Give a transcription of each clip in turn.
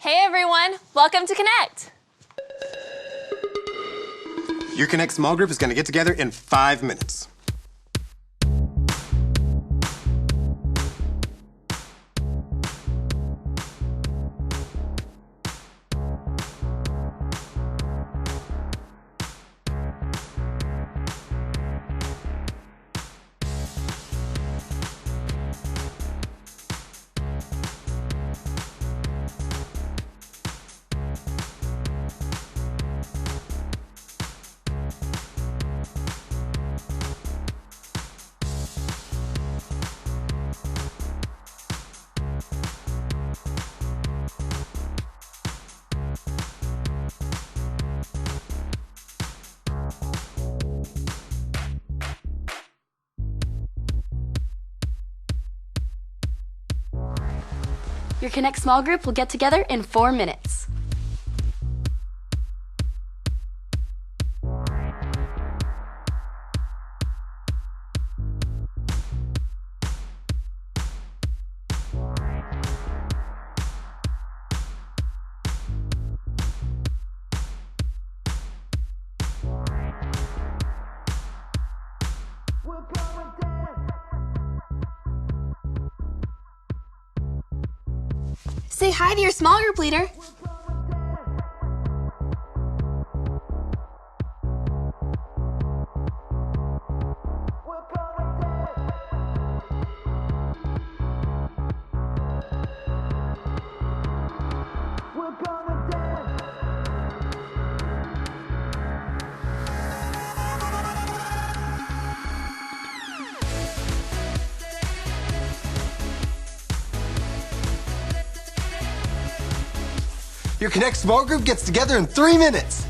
Hey everyone, welcome to Connect. Your Connect small group is going to get together in 5 minutes. Your Connect small group will get together in 4 minutes. Say hi to your small group leader. Your Connect small group gets together in 3 minutes.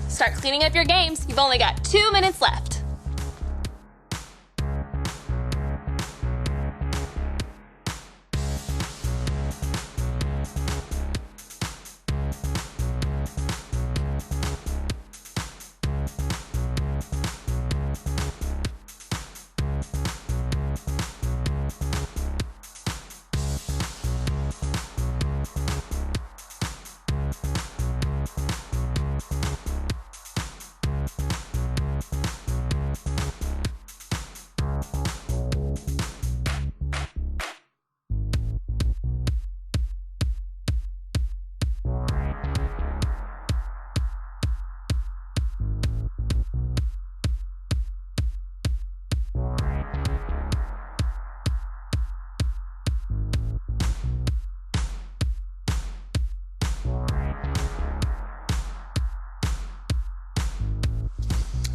Start cleaning up your games. You've only got 2 minutes left.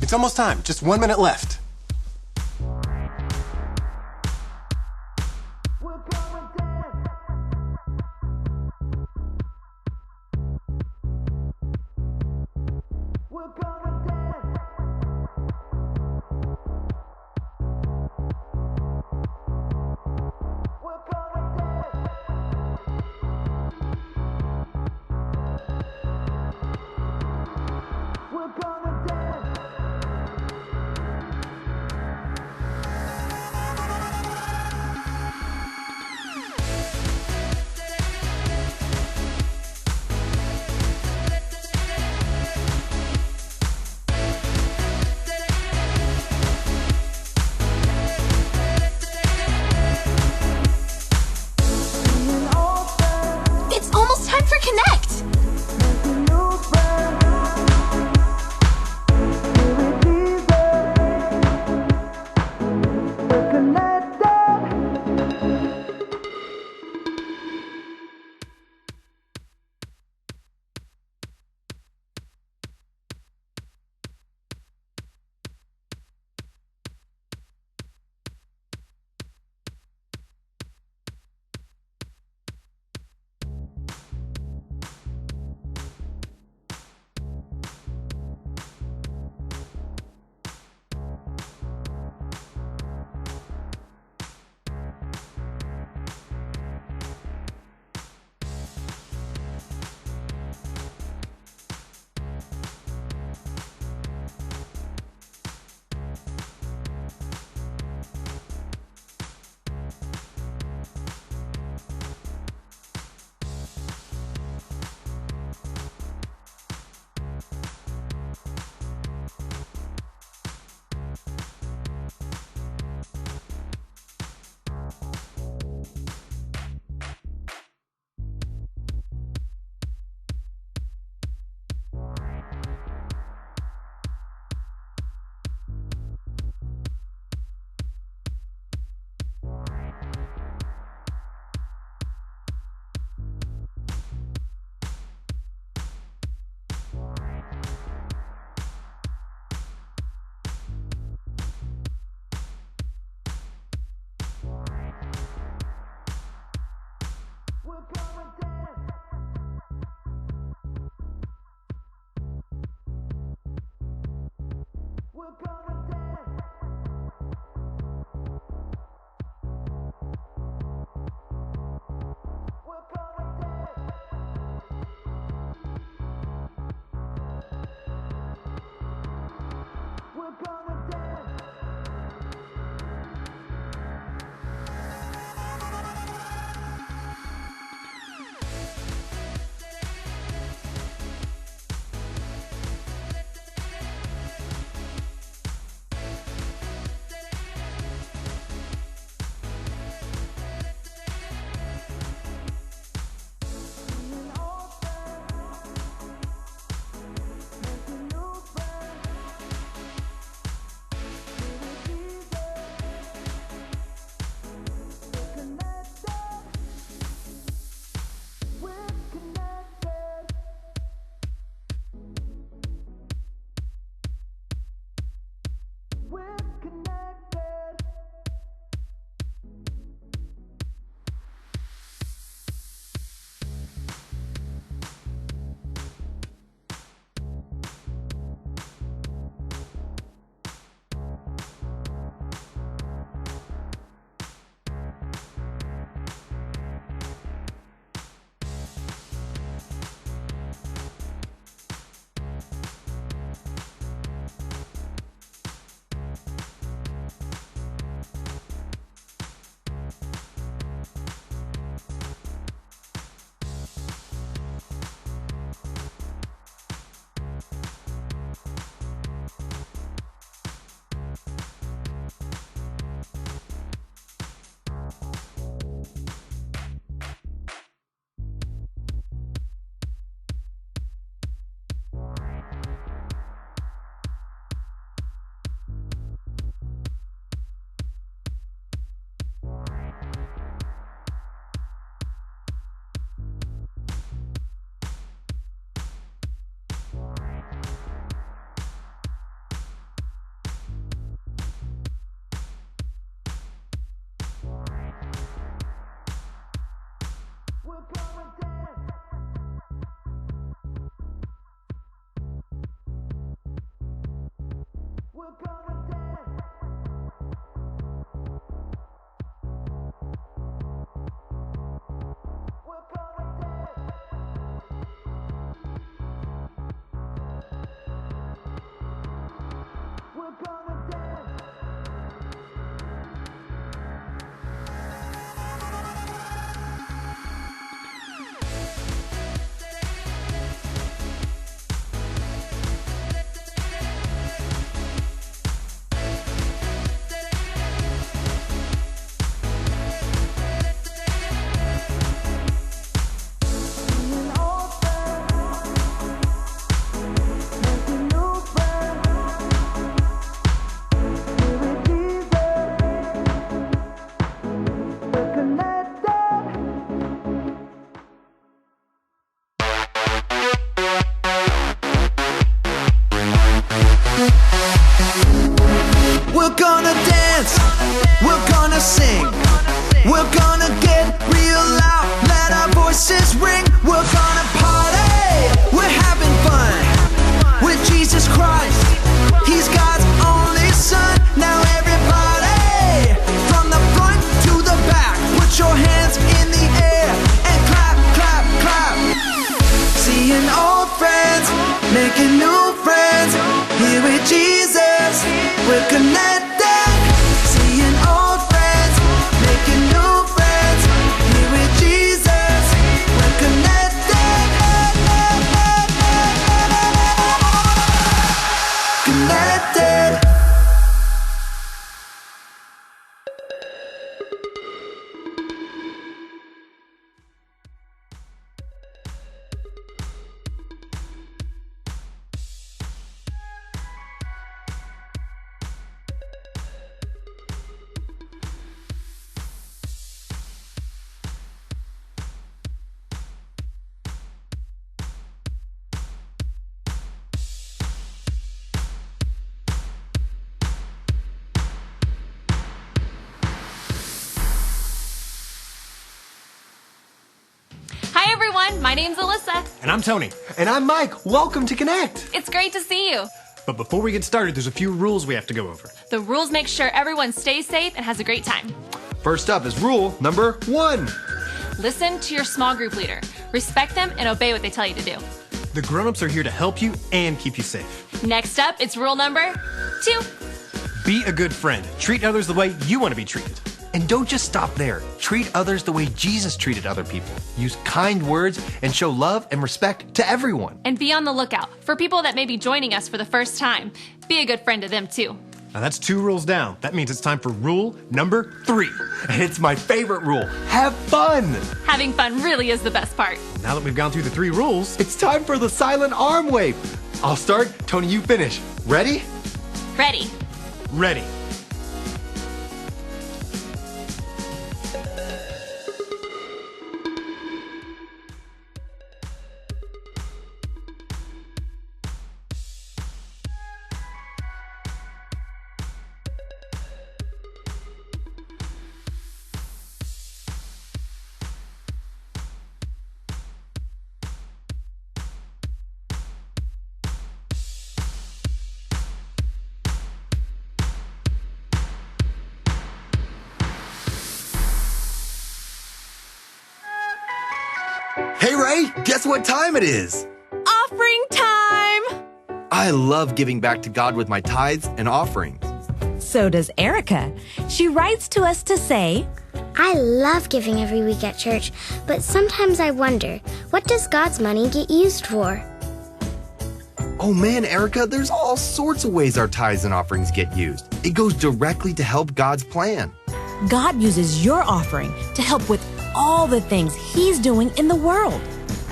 It's almost time. Just 1 minute left. We're gonna get real loud, let our voices ring. We're gonna party, we're having fun with Jesus Christ. He's God's only Son. Now everybody, from the front to the back, put your hands in the air and clap, clap, clap. Seeing old friends, making new friends. Here with Jesus, we're connected. Seeing old friends, making new friends. Here with Jesus, we're connected. Connected. Hi everyone, my name's Alyssa. And I'm Tony. And I'm Mike. Welcome to Connect. It's great to see you. But before we get started, there's a few rules we have to go over. The rules make sure everyone stays safe and has a great time. First up is rule number 1. Listen to your small group leader. Respect them and obey what they tell you to do. The grown-ups are here to help you and keep you safe. Next up, it's rule number 2. Be a good friend. Treat others the way you want to be treated. And don't just stop there. Treat others the way Jesus treated other people. Use kind words and show love and respect to everyone. And be on the lookout for people that may be joining us for the first time. Be a good friend to them too. Now that's 2 rules down. That means it's time for rule number 3. And it's my favorite rule. Have fun. Having fun really is the best part. Now that we've gone through the 3 rules, It's time for the silent arm wave. I'll start. Tony, you finish. Ready? Ready. ready. Hey, Ray, guess what time it is? Offering time! I love giving back to God with my tithes and offerings. So does Erica. She writes to us to say, I love giving every week at church, but sometimes I wonder, what does God's money get used for? Oh man, Erica, there's all sorts of ways our tithes and offerings get used. It goes directly to help God's plan. God uses your offering to help with all the things He's doing in the world.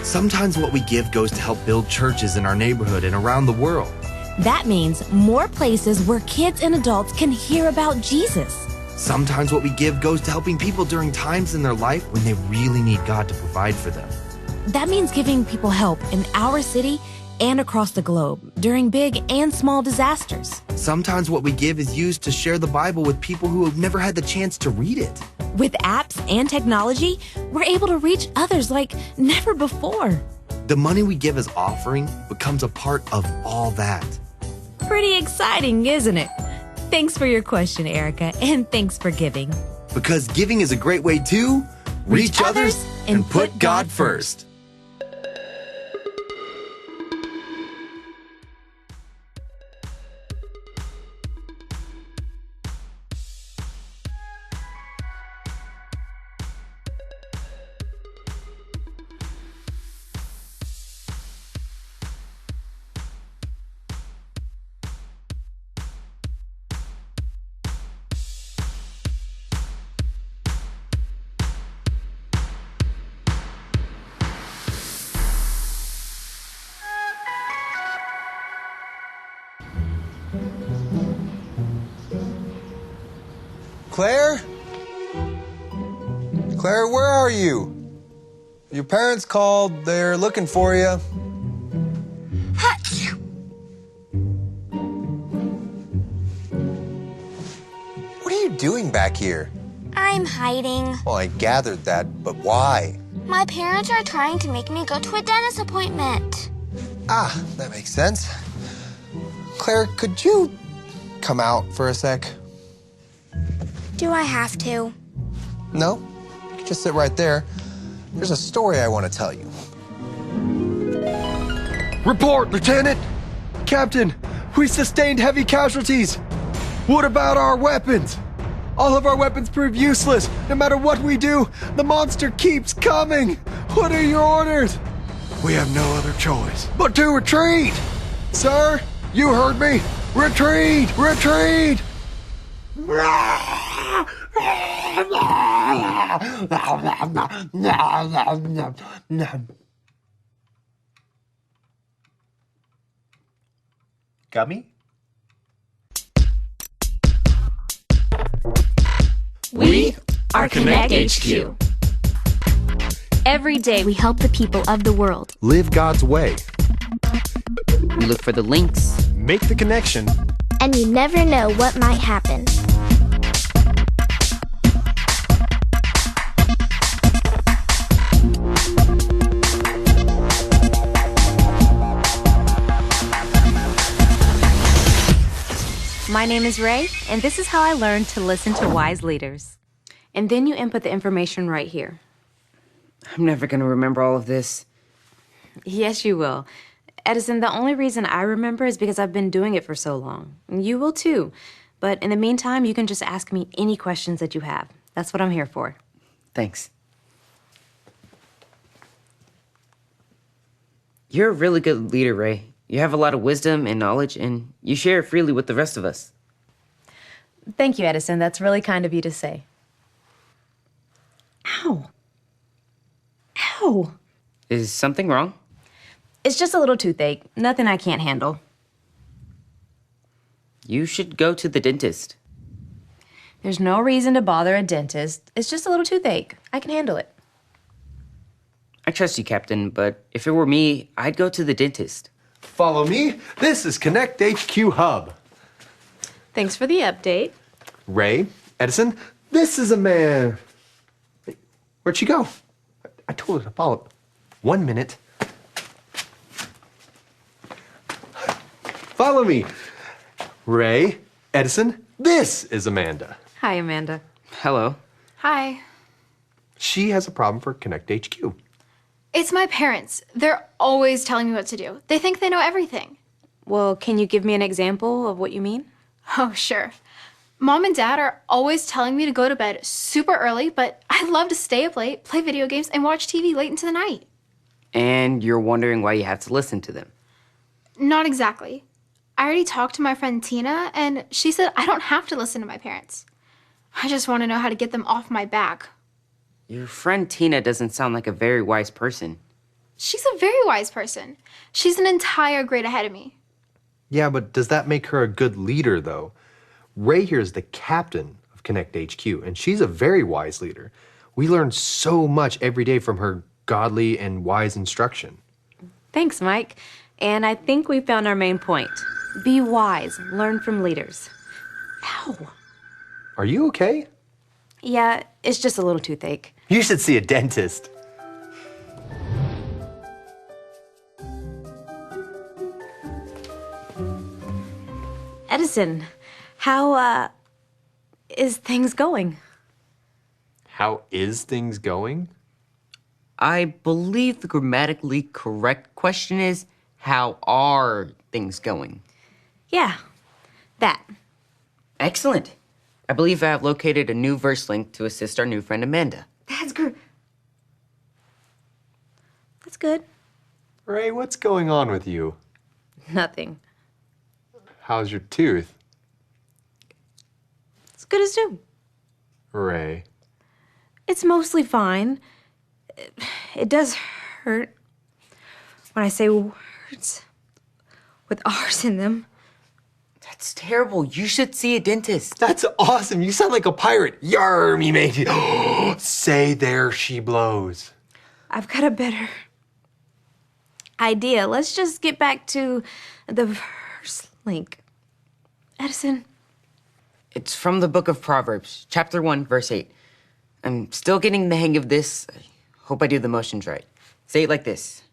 Sometimes what we give goes to help build churches in our neighborhood and around the world. That means more places where kids and adults can hear about Jesus. Sometimes what we give goes to helping people during times in their life when they really need God to provide for them. That means giving people help in our city and across the globe during big and small disasters. Sometimes what we give is used to share the Bible with people who have never had the chance to read it. With apps and technology, we're able to reach others like never before. The money we give as offering becomes a part of all that. Pretty exciting, isn't it? Thanks for your question, Erica, and thanks for giving. Because giving is a great way to reach others and put God first. Claire? Claire, where are you? Your parents called. They're looking for you. What are you doing back here? I I'm hiding. Well, I gathered that, but why? My parents are trying to make me go to a dentist appointment. Ah, that makes sense. Claire, could you come out for a sec? Do I have to? No, you can just sit right there. There's a story I want to tell you. Report, Lieutenant! Captain, we sustained heavy casualties. What about our weapons? All of our weapons prove useless. No matter what we do, the monster keeps coming. What are your orders? We have no other choice but to retreat. Sir, you heard me. Retreat! Retreat! Gummy? We are Connect HQ. Every day we help the people of the world. Live God's way. We look for the links. Make the connection. And you never know what might happen. My name is Ray, and this is how I learned to listen to wise leaders. And then you input the information right here. I'm never going to remember all of this. Yes, you will. Edison, the only reason I remember is because I've been doing it for so long. And you will too. But in the meantime, you can just ask me any questions that you have. That's what I'm here for. Thanks. You're a really good leader, Ray. You have a lot of wisdom and knowledge, and you share it freely with the rest of us. Thank you, Edison. That's really kind of you to say. Ow. Ow. Is something wrong? It's just a little toothache. Nothing I can't handle. You should go to the dentist. There's no reason to bother a dentist. It's just a little toothache. I can handle it. I trust you, Captain, but if it were me, I'd go to the dentist. Follow me. This is Connect HQ Hub. Thanks for the update. Ray, Edison, this is a man. Where'd she go? I told her to follow. 1 minute. Follow me. Ray, Edison, this is Amanda. Hi, Amanda. Hello. Hi. She has a problem for Connect HQ. It's my parents. They're always telling me what to do. They think they know everything. Well, can you give me an example of what you mean? Oh, sure. Mom and Dad are always telling me to go to bed super early, but I love to stay up late, play video games, and watch TV late into the night. And you're wondering why you have to listen to them. Not exactly. I already talked to my friend Tina, and she said I don't have to listen to my parents. I just want to know how to get them off my back. Your friend Tina doesn't sound like a very wise person. She's a very wise person. She's an entire grade ahead of me. Yeah, but does that make her a good leader, though? Ray here is the captain of Connect HQ, and she's a very wise leader. We learn so much every day from her godly and wise instruction. Thanks, Mike. And I think we found our main point. Be wise. Learn from leaders. Ow. Are you okay? Yeah, it's just a little toothache. You should see a dentist. Edison, how, is things going? How is things going? I believe the grammatically correct question is, how are things going? Yeah, that. Excellent. I believe I have located a new verse link to assist our new friend Amanda. That's good. That's good. Ray, what's going on with you? Nothing. How's your tooth? It's good as new. Ray. It's mostly fine. It does hurt when I say words with R's in them. That's terrible. You should see a dentist. That's awesome. You sound like a pirate. Yarr, me matey. Say there she blows. I've got a better idea. Let's just get back to the verse link. Edison. It's from the book of Proverbs, chapter 1, verse 8. I'm still getting the hang of this. I hope I do the motions right. Say it like this.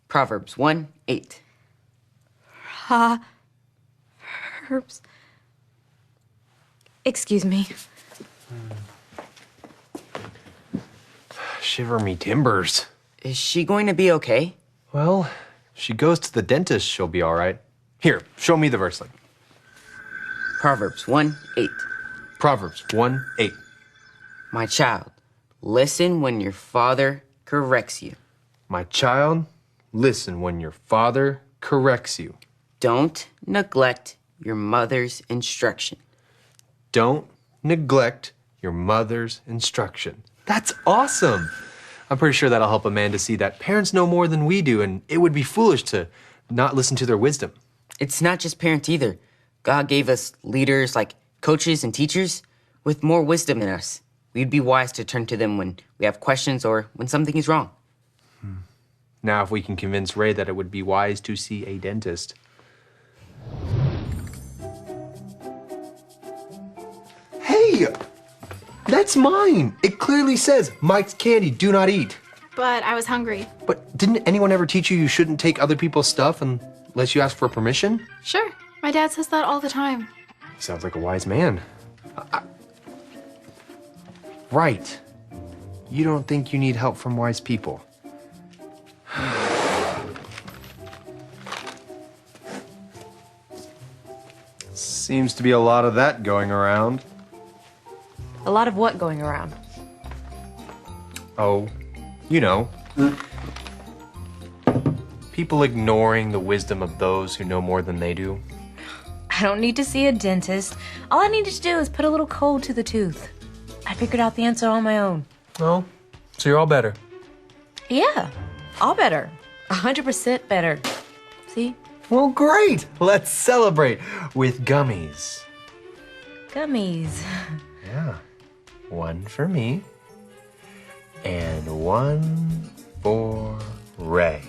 Proverbs 1:8. Herbs. Excuse me. Shiver me timbers. Is she going to be okay? Well, if she goes to the dentist, she'll be all right. Here, show me the verse. Proverbs 1:8. Proverbs 1:8. My child, listen when your father corrects you. My child, listen when your father corrects you. Don't neglect your mother's instruction. Don't neglect your mother's instruction. That's awesome. I'm pretty sure that'll help Amanda see that parents know more than we do, and it would be foolish to not listen to their wisdom. It's not just parents either. God gave us leaders like coaches and teachers with more wisdom than us. We'd be wise to turn to them when we have questions or when something is wrong. Now, if we can convince Ray that it would be wise to see a dentist. Hey! That's mine! It clearly says, Mike's candy, do not eat. But I was hungry. But didn't anyone ever teach you shouldn't take other people's stuff unless you ask for permission? Sure. My dad says that all the time. Sounds like a wise man. Right. You don't think you need help from wise people. Seems to be a lot of that going around. A lot of what going around? Oh, you know. People ignoring the wisdom of those who know more than they do. I don't need to see a dentist. All I needed to do is put a little cold to the tooth. I figured out the answer on my own. Oh, so you're all better. Yeah, all better. 100% better. See? Well, great. Let's celebrate with gummies. Gummies. Yeah. One for me. And one for Ray.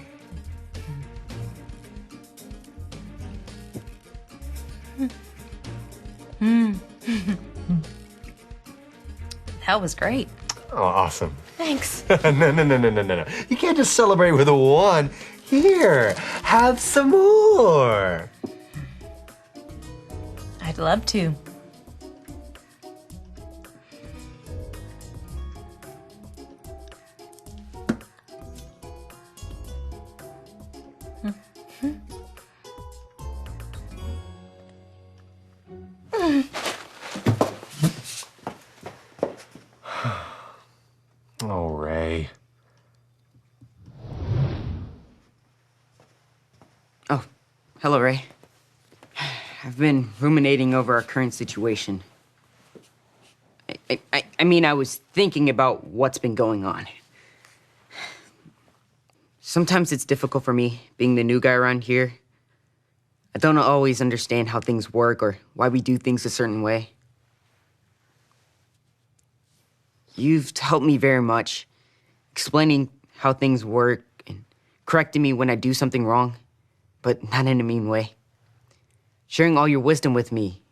That was great. Oh, awesome. Thanks. No. You can't just celebrate with a one. Here, have some more. I'd love to. Oh, Ray. Oh, hello, Ray. I've been ruminating over our current situation. I mean, I was thinking about what's been going on. Sometimes it's difficult for me, being the new guy around here. I don't always understand how things work or why we do things a certain way. You've helped me very much, explaining how things work and correcting me when I do something wrong, but not in a mean way. Sharing all your wisdom with me.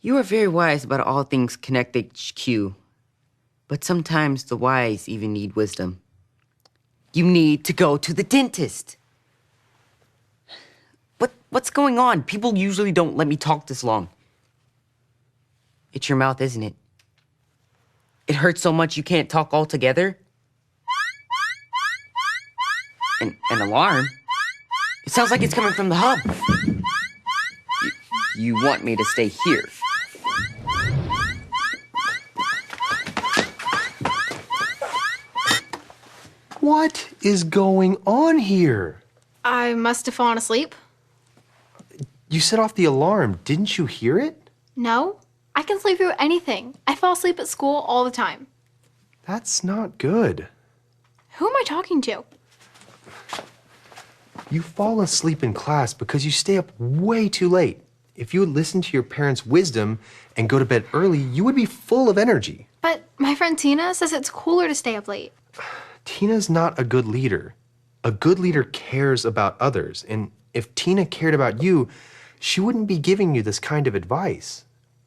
You are very wise about all things Connect HQ, but sometimes the wise even need wisdom. You need to go to the dentist. What's going on? People usually don't let me talk this long. It's your mouth, isn't it? It hurts so much you can't talk altogether? An alarm? It sounds like it's coming from the hub. You want me to stay here? What is going on here? I must have fallen asleep. You set off the alarm. Didn't you hear it? No, I can sleep through anything. I fall asleep at school all the time. That's not good. Who am I talking to? You fall asleep in class because you stay up way too late. If you would listen to your parents' wisdom and go to bed early, you would be full of energy. But my friend Tina says it's cooler to stay up late. Tina's not a good leader. A good leader cares about others. And if Tina cared about you, she wouldn't be giving you this kind of advice.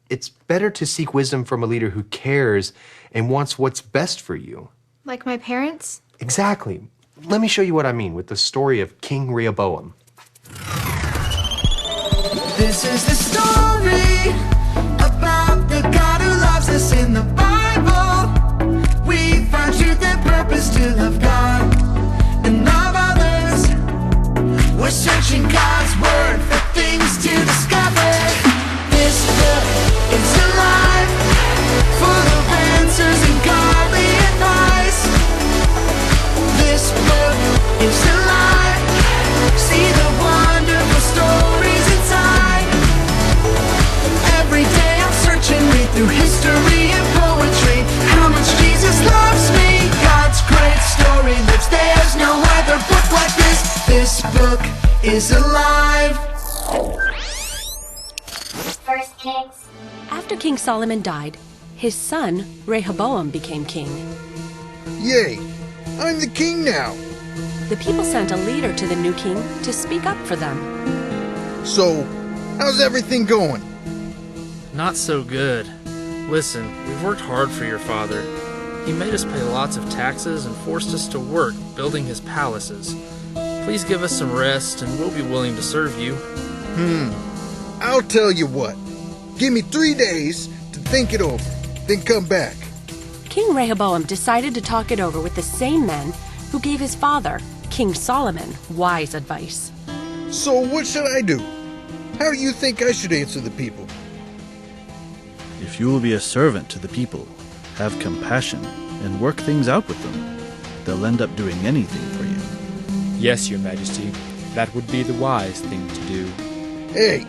It's better to seek wisdom from a leader who cares and wants what's best for you. Like my parents? Exactly. Let me show you what I mean with the story of King Rehoboam. This is the story about the God who loves us in the Bible. We find truth and purpose to love God and love others. We're searching God's word for things to discover. This book is alive, full of answers and godly advice. This book is alive. See the wonderful stories inside. Every day I'm searching, read through history and poetry. How much Jesus loves me. God's great story lives. There's no other book like this. This book is alive. First Kings. After King Solomon died, his son Rehoboam became king. Yay! I'm the king now. The people sent a leader to the new king to speak up for them. So, how's everything going? Not so good. Listen, we've worked hard for your father. He made us pay lots of taxes and forced us to work building his palaces. Please give us some rest and we'll be willing to serve you. I'll tell you what. Give me 3 days to think it over, then come back. King Rehoboam decided to talk it over with the same men who gave his father, King Solomon, wise advice. So what should I do? How do you think I should answer the people? If you will be a servant to the people, have compassion, and work things out with them, they'll end up doing anything for you. Yes, Your Majesty. That would be the wise thing to do. Hey,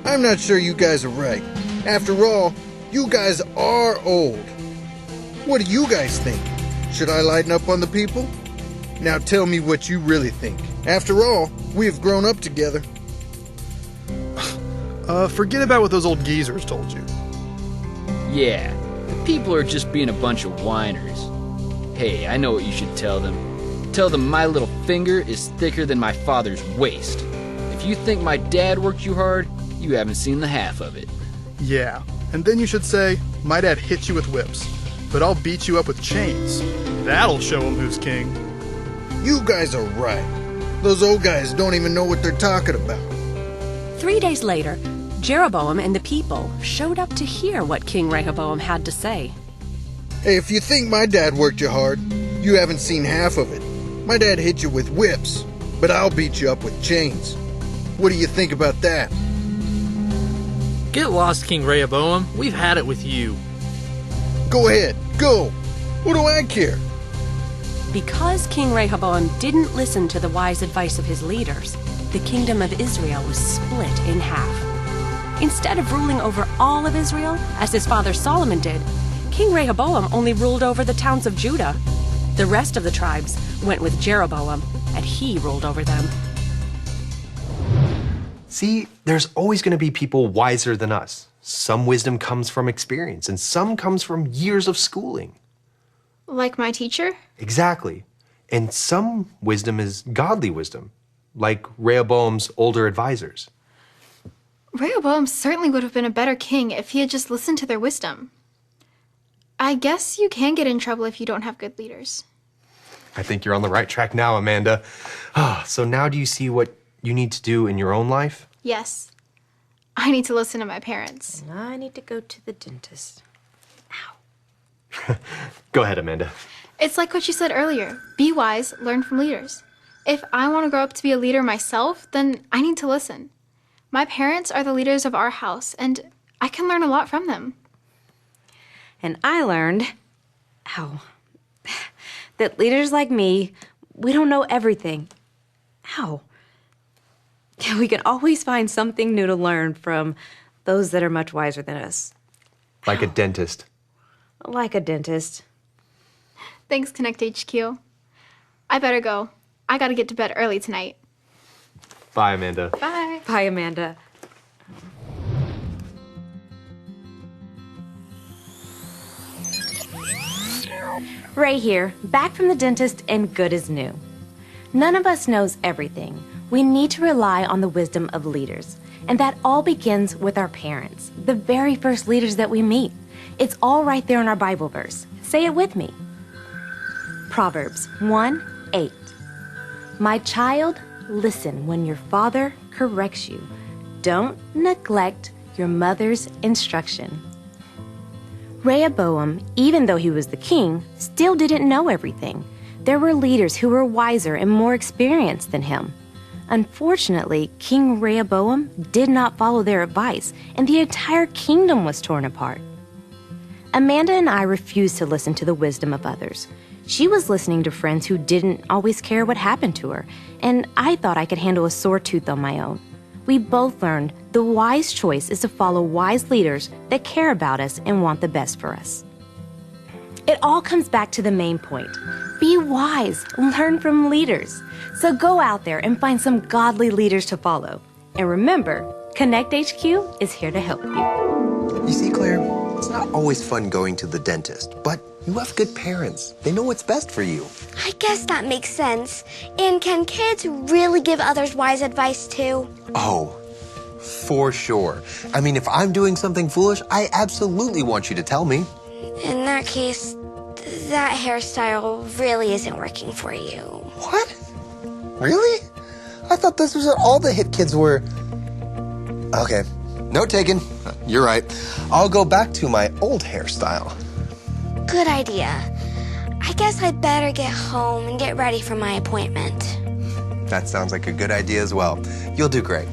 I'm not sure you guys are right. After all, you guys are old. What do you guys think? Should I lighten up on the people? Now tell me what you really think. After all, we have grown up together. Forget about what those old geezers told you. Yeah, the people are just being a bunch of whiners. Hey, I know what you should tell them. Tell them my little finger is thicker than my father's waist. If you think my dad worked you hard, you haven't seen the half of it. Yeah, and then you should say, my dad hit you with whips, but I'll beat you up with chains. That'll show him who's king. You guys are right. Those old guys don't even know what they're talking about. 3 days later, Jeroboam and the people showed up to hear what King Rehoboam had to say. Hey, if you think my dad worked you hard, you haven't seen half of it. My dad hit you with whips, but I'll beat you up with chains. What do you think about that? Get lost, King Rehoboam. We've had it with you. Go ahead, go. What do I care? Because King Rehoboam didn't listen to the wise advice of his leaders, the kingdom of Israel was split in half. Instead of ruling over all of Israel, as his father Solomon did, King Rehoboam only ruled over the towns of Judah. The rest of the tribes went with Jeroboam, and he ruled over them. See, there's always going to be people wiser than us. Some wisdom comes from experience, and some comes from years of schooling. Like my teacher? Exactly. And some wisdom is godly wisdom, like Rehoboam's older advisors. Rehoboam certainly would have been a better king if he had just listened to their wisdom. I guess you can get in trouble if you don't have good leaders. I think you're on the right track now, Amanda. So now do you see what you need to do in your own life? Yes. I need to listen to my parents. And I need to go to the dentist. Go ahead, Amanda. It's like what you said earlier. Be wise, learn from leaders. If I want to grow up to be a leader myself, then I need to listen. My parents are the leaders of our house, and I can learn a lot from them. And I learned, that leaders like me, we don't know everything. We can always find something new to learn from those that are much wiser than us. Like a dentist. Like a dentist. Thanks, Connect HQ. I better go. I gotta get to bed early tonight. Bye, Amanda. Bye. Bye, Amanda. Ray here, back from the dentist and good as new. None of us knows everything. We need to rely on the wisdom of leaders. And that all begins with our parents, the very first leaders that we meet. It's all right there in our Bible verse. Say it with me. Proverbs 1:8. My child, listen when your father corrects you. Don't neglect your mother's instruction. Rehoboam, even though he was the king, still didn't know everything. There were leaders who were wiser and more experienced than him. Unfortunately, King Rehoboam did not follow their advice, and the entire kingdom was torn apart. Amanda and I refused to listen to the wisdom of others. She was listening to friends who didn't always care what happened to her, and I thought I could handle a sore tooth on my own. We both learned the wise choice is to follow wise leaders that care about us and want the best for us. It all comes back to the main point. Be wise, learn from leaders. So go out there and find some godly leaders to follow. And remember, Connect HQ is here to help you. You see, Claire, it's not always fun going to the dentist, but you have good parents. They know what's best for you. I guess that makes sense. And can kids really give others wise advice too? Oh, for sure. I mean, if I'm doing something foolish, I absolutely want you to tell me. In that case, that hairstyle really isn't working for you. What? Really? I thought this was what all the hit kids were. Okay, note taken. You're right. I'll go back to my old hairstyle. Good idea. I guess I'd better get home and get ready for my appointment. That sounds like a good idea as well. You'll do great.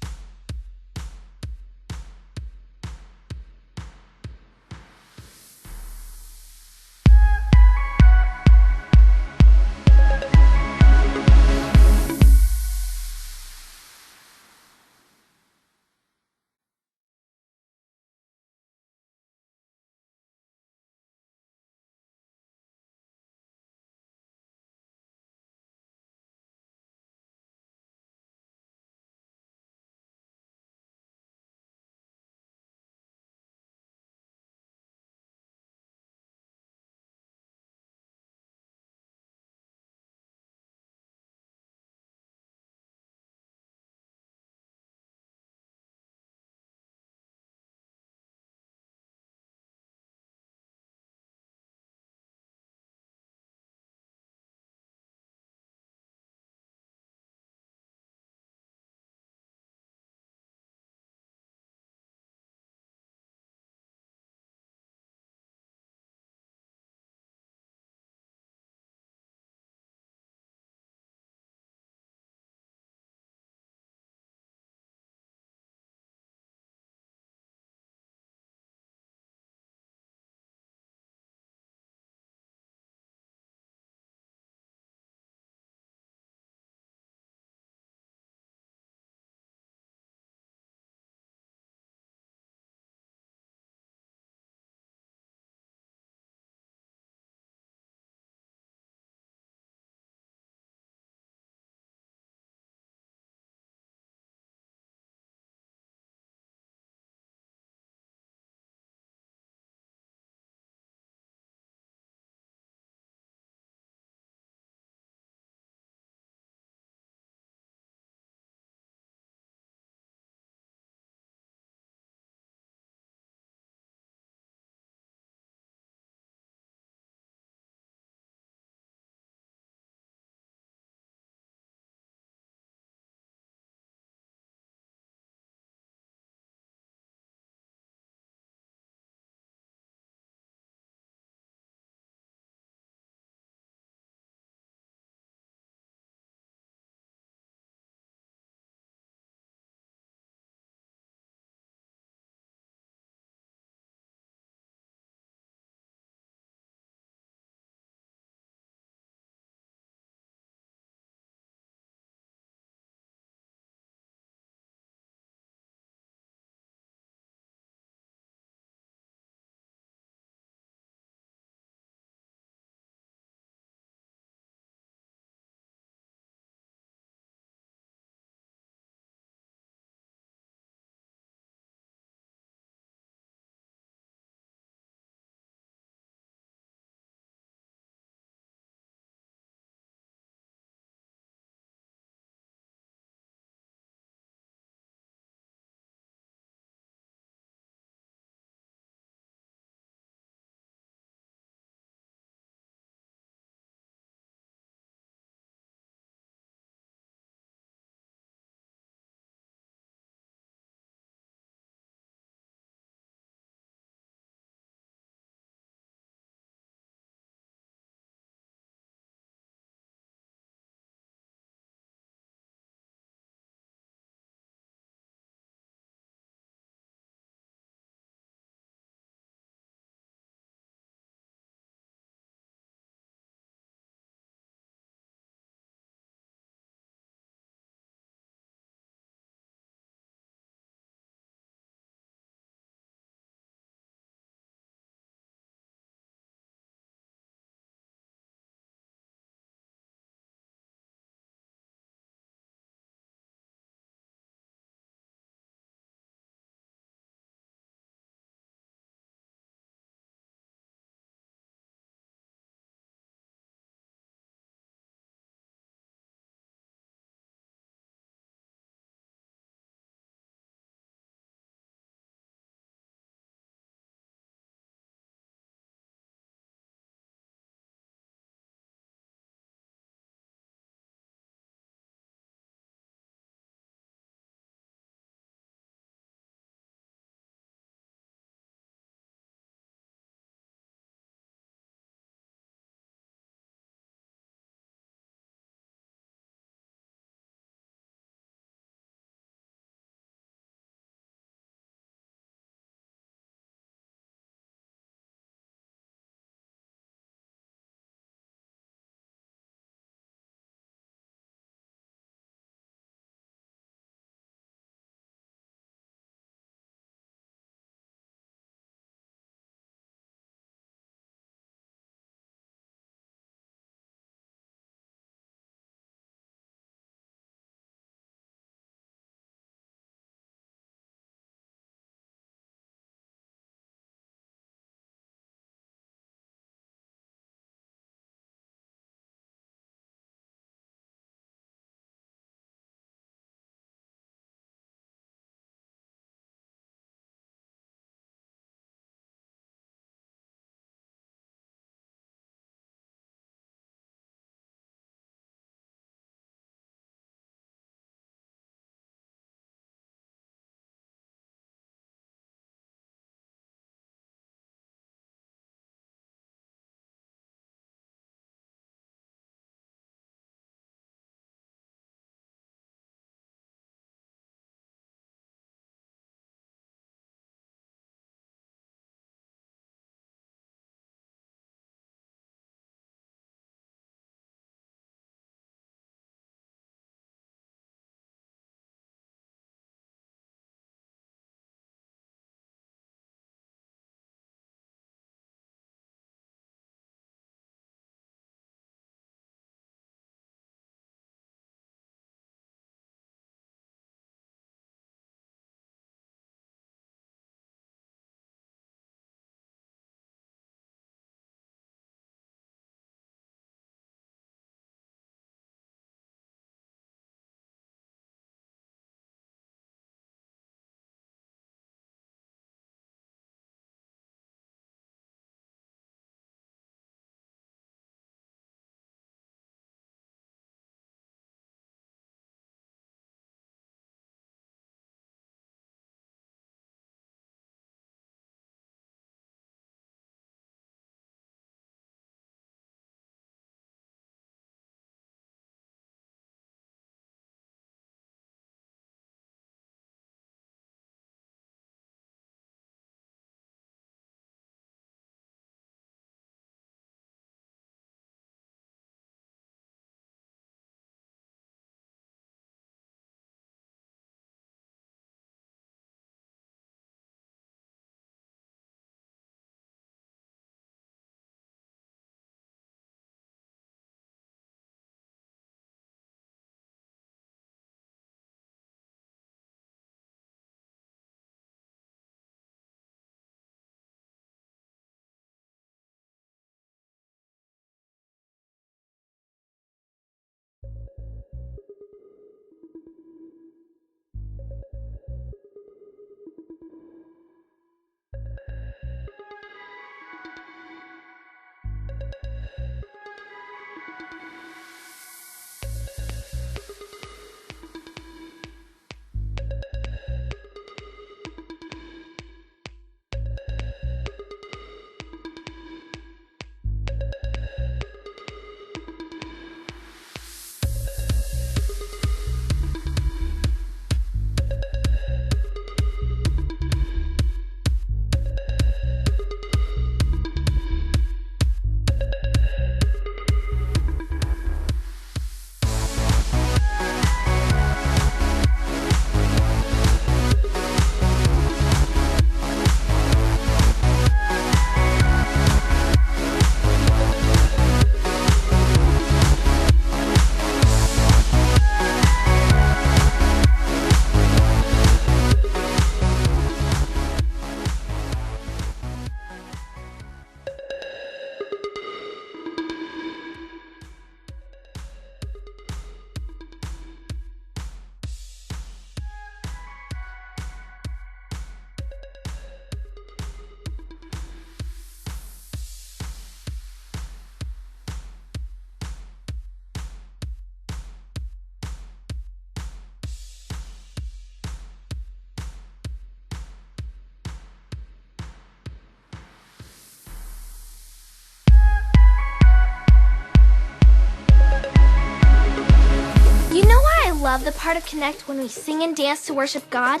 love the part of Connect when we sing and dance to worship God?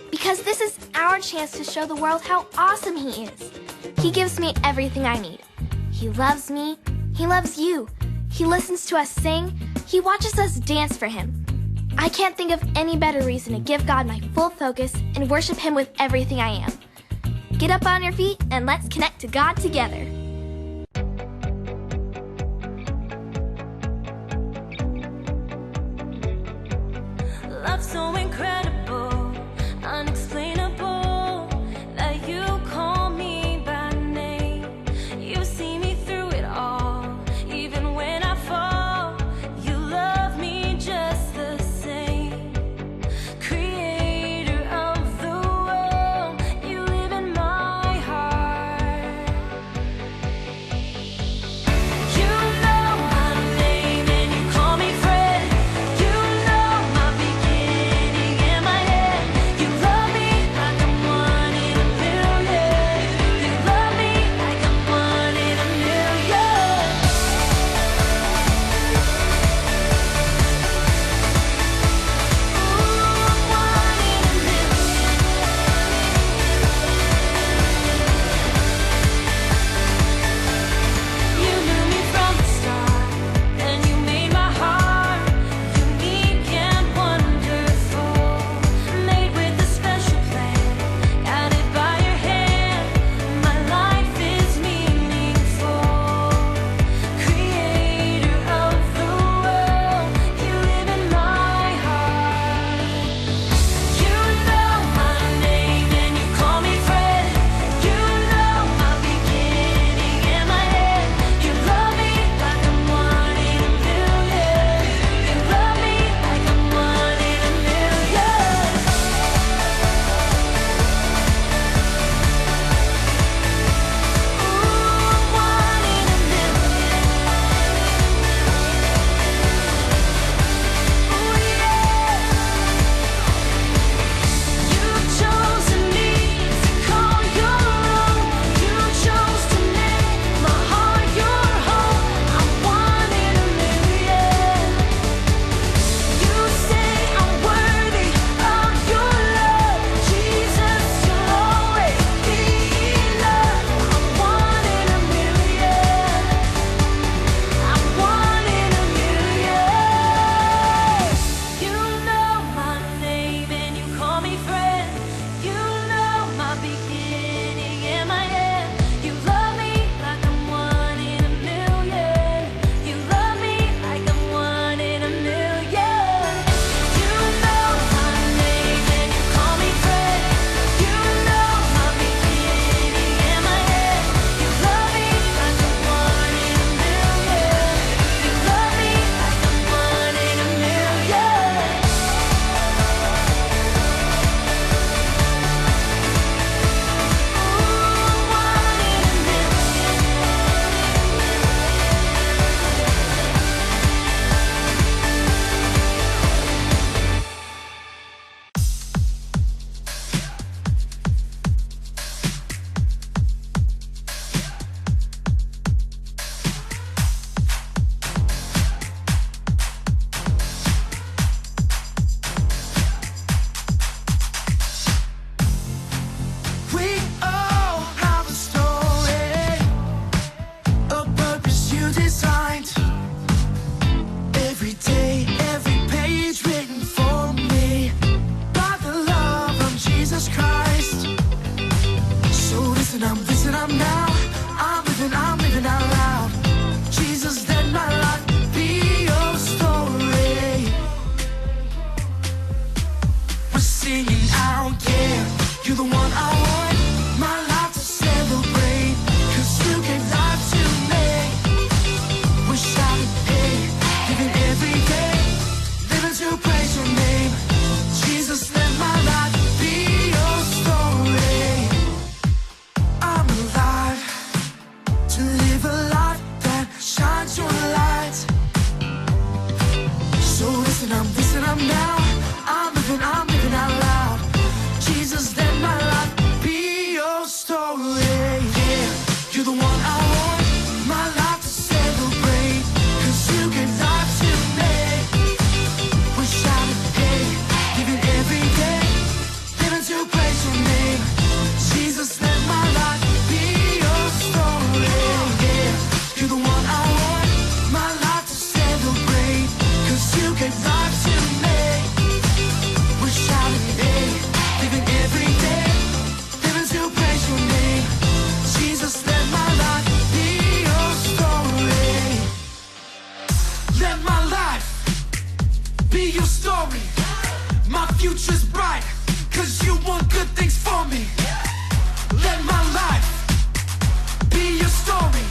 Because this is our chance to show the world how awesome He is. He gives me everything I need. He loves me. He loves you. He listens to us sing. He watches us dance for Him. I can't think of any better reason to give God my full focus and worship Him with everything I am. Get up on your feet and let's connect to God together. Love so incredible, unexplainable, that you call me by name. You see me through it all, even when I fall. You love me just the same. Creator of the world, you live in my heart. You know my name and you call me friend. You know my beginning and my end. You love me like I'm one in a million. You love me like I'm one in a million. You knew me from the start, and you made my heart unique and wonderful. Made with a special plan, guided by your hand. My life is meaningful. Creator of the world, you live in my heart. You know my name and you call me friend. You know my beginning and my end. You love me like I'm one in a million. You love me like I'm one in a million. One in a million. You've chosen me to call your own. You chose to make my heart your home. I'm one in a million. You say I'm worthy of your love. Jesus, you'll always be enough. I'm one in a million. I'm one in a million. You know my name and you call me friend. You know my beginning and my end. You love me like I'm one in a million. You love me like I'm one in a million. You know my name and you call me friend. You know my beginning and my end. You love me like I'm one in a million. You love me like I'm one in a million. We all have a story, a purpose you designed. Every day, every page written for me by the love of Jesus Christ. So listen, I'm now. I'm living out loud. Jesus, let my life be your story. We're singing out, yeah. You're the one I want, my life to celebrate. 'Cause you gave life to me. We're shouting, hey, living every day, living to praise your name. Jesus, let my life be your story. I'm alive to live a life that shines your light. So listen, I'm now. I'm living out loud. Jesus, let my life be your story. Yeah, you're the one I want, my life to celebrate. 'Cause you gave life to me. We're shouting, future's bright, 'cause you want good things for me. Let my life be your story.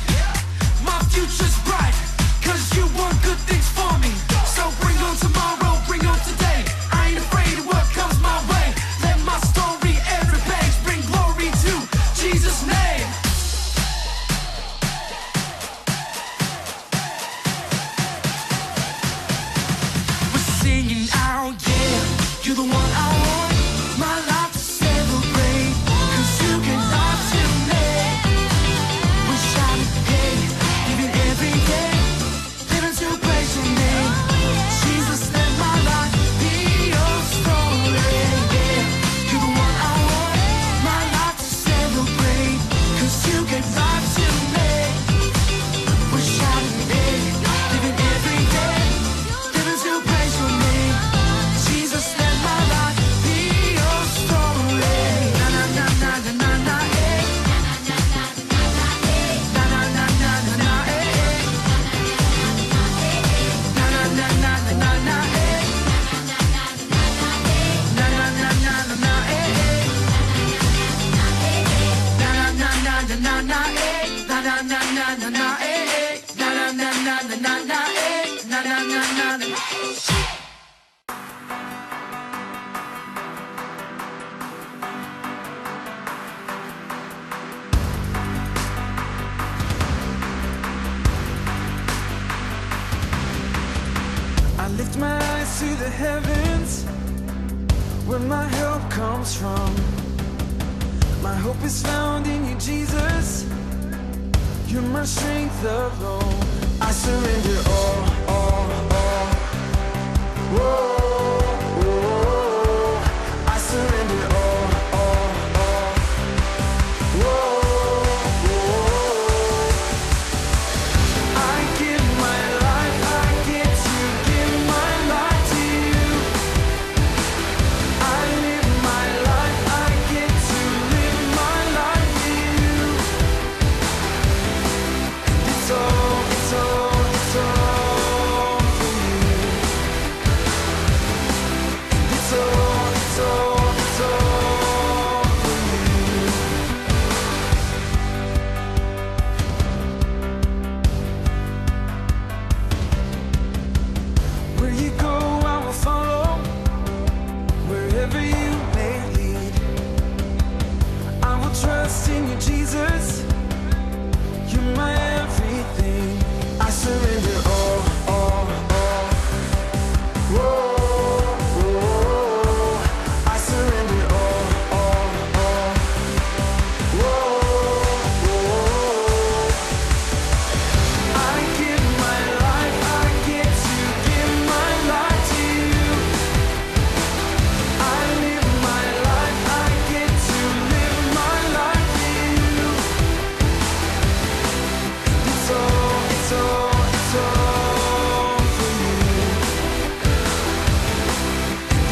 My future's bright, 'cause you want good things for me. So bring on tomorrow, bring on today. I ain't afraid of what comes my way. Let my story, every page, bring glory to Jesus' name. We're singing out, yeah, you're the one I want. My life to celebrate, 'cause you can love to me. We're shouting, hey, living every day, living to praise your name. Jesus, let my life be your story, yeah. You're the one I want, my life to celebrate, 'cause you can love to me. We're shouting, hey, living every day, living to praise your name. Jesus, let my life be your story. Na na na na na na na, eh. Na na na na na na, eh. Na na na na na na na, eh. Na na na na na na, eh. Na na na na na na na, eh. Na na na na na na, eh. Na na na na na na na, eh. Na na na na na. I lift my eyes to the heavens, where my help comes from. My hope is found in you, Jesus. You're my strength alone. I surrender all, all. Whoa, whoa. I surrender all, all. Whoa, whoa. I give my life, I get to give my life to you. I live my life, I get to live my life to you. It's all, it's all, it's all for you. It's all, it's all, it's all for you. Where you go, I will follow. Wherever you may lead, I will trust in you, Jesus. You're my everything. I surrender all, all. Whoa, whoa. I surrender all, all. Whoa, whoa. I give my life, I get to give my life to you. I live my life, I get to live my life to you. It's all, it's all, it's all for you.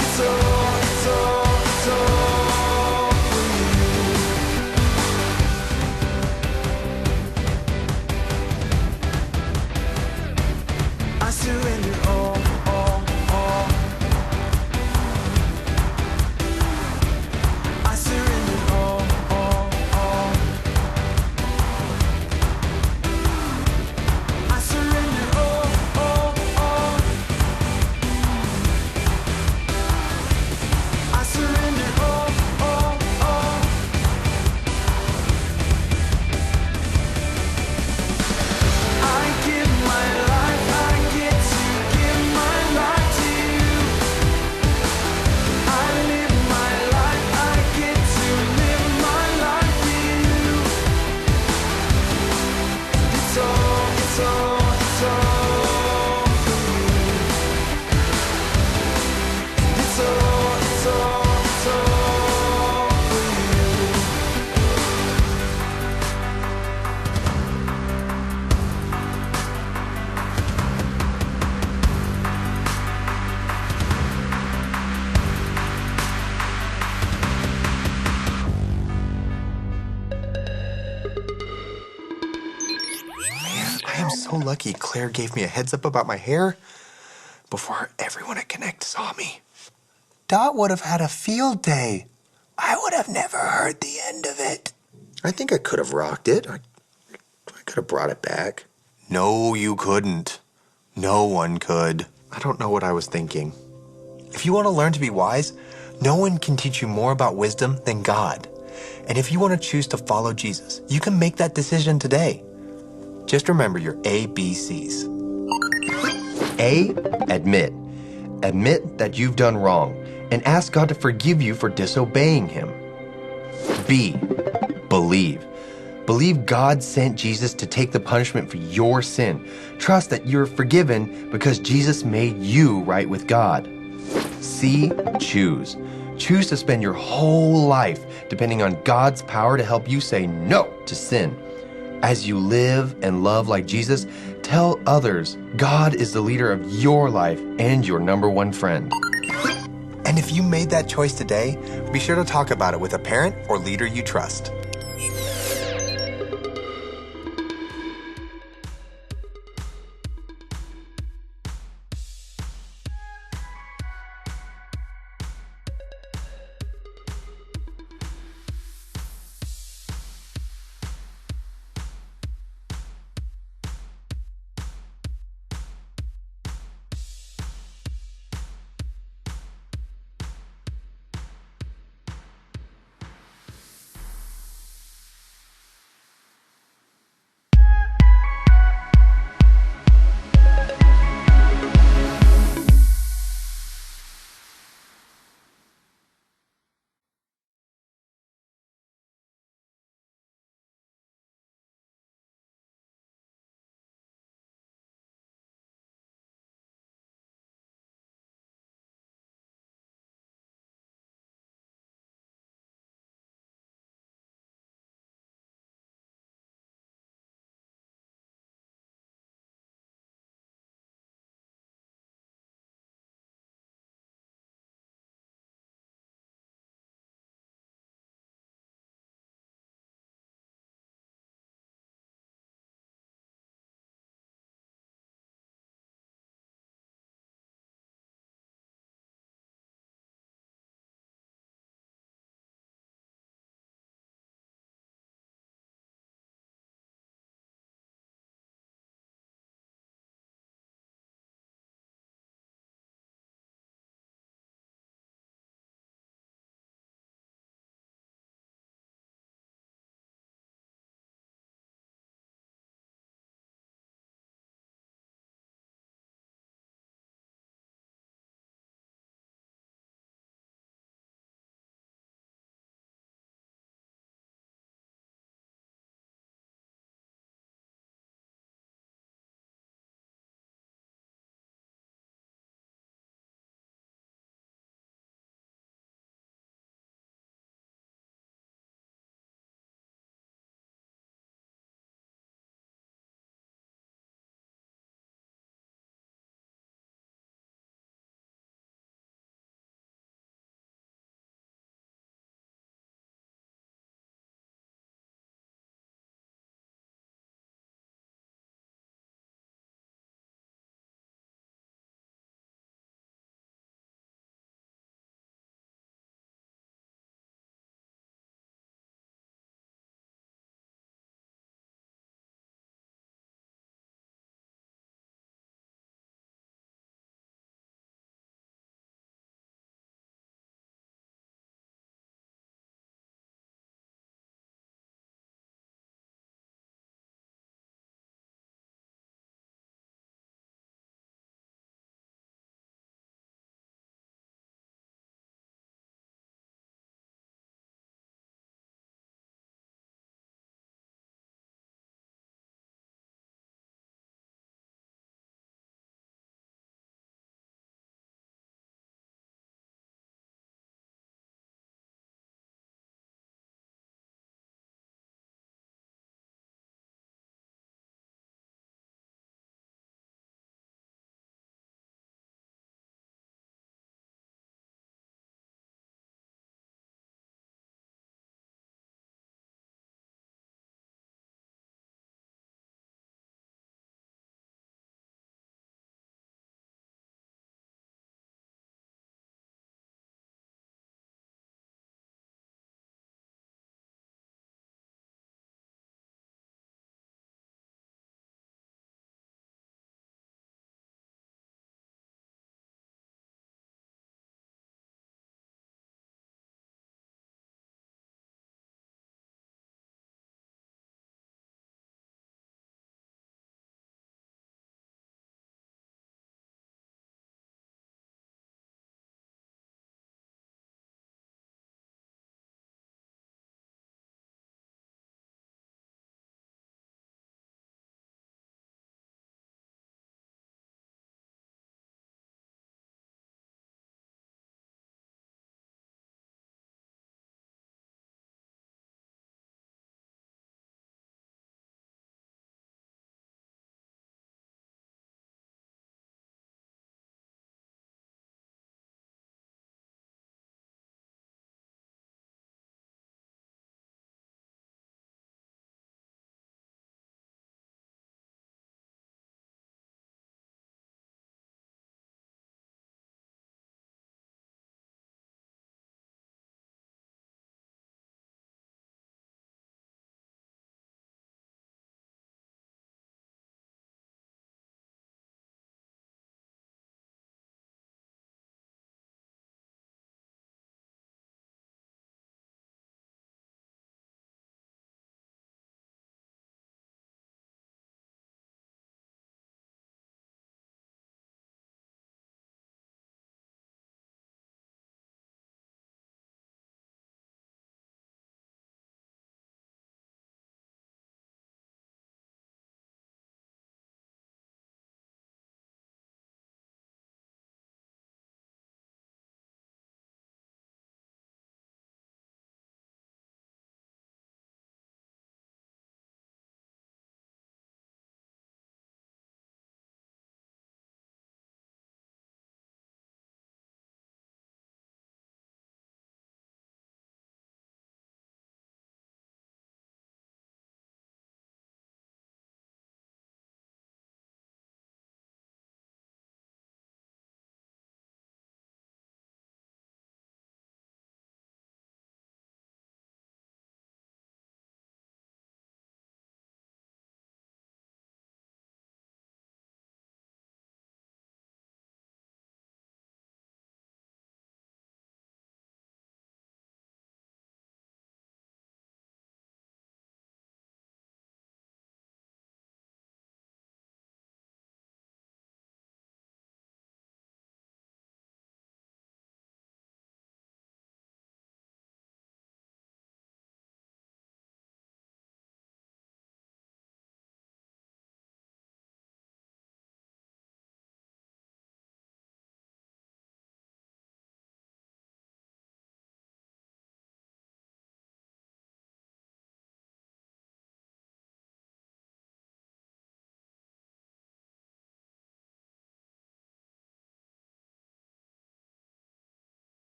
It's all, it's all, it's all for you. I surrender all, all. I surrender all, all. I surrender all, all. I surrender all, all. I give my life, I get to give my life to you. I live my life, I get to live my life to you. It's all, it's all, it's all for you. It's all, it's all, it's all for you. Man, I am so lucky Claire gave me a heads up about my hair before everyone at Connect saw me. Dot would have had a field day. I would have never heard the end of it. I think I could have rocked it. I could have brought it back. No, you couldn't. No one could. I don't know what I was thinking. If you want to learn to be wise, no one can teach you more about wisdom than God. And if you want to choose to follow Jesus, you can make that decision today. Just remember your ABCs. A, admit. Admit that you've done wrong and ask God to forgive you for disobeying Him. B, believe. Believe God sent Jesus to take the punishment for your sin. Trust that you're forgiven because Jesus made you right with God. C, choose. Choose to spend your whole life depending on God's power to help you say no to sin. As you live and love like Jesus, tell others God is the leader of your life and your number one friend. And if you made that choice today, be sure to talk about it with a parent or leader you trust.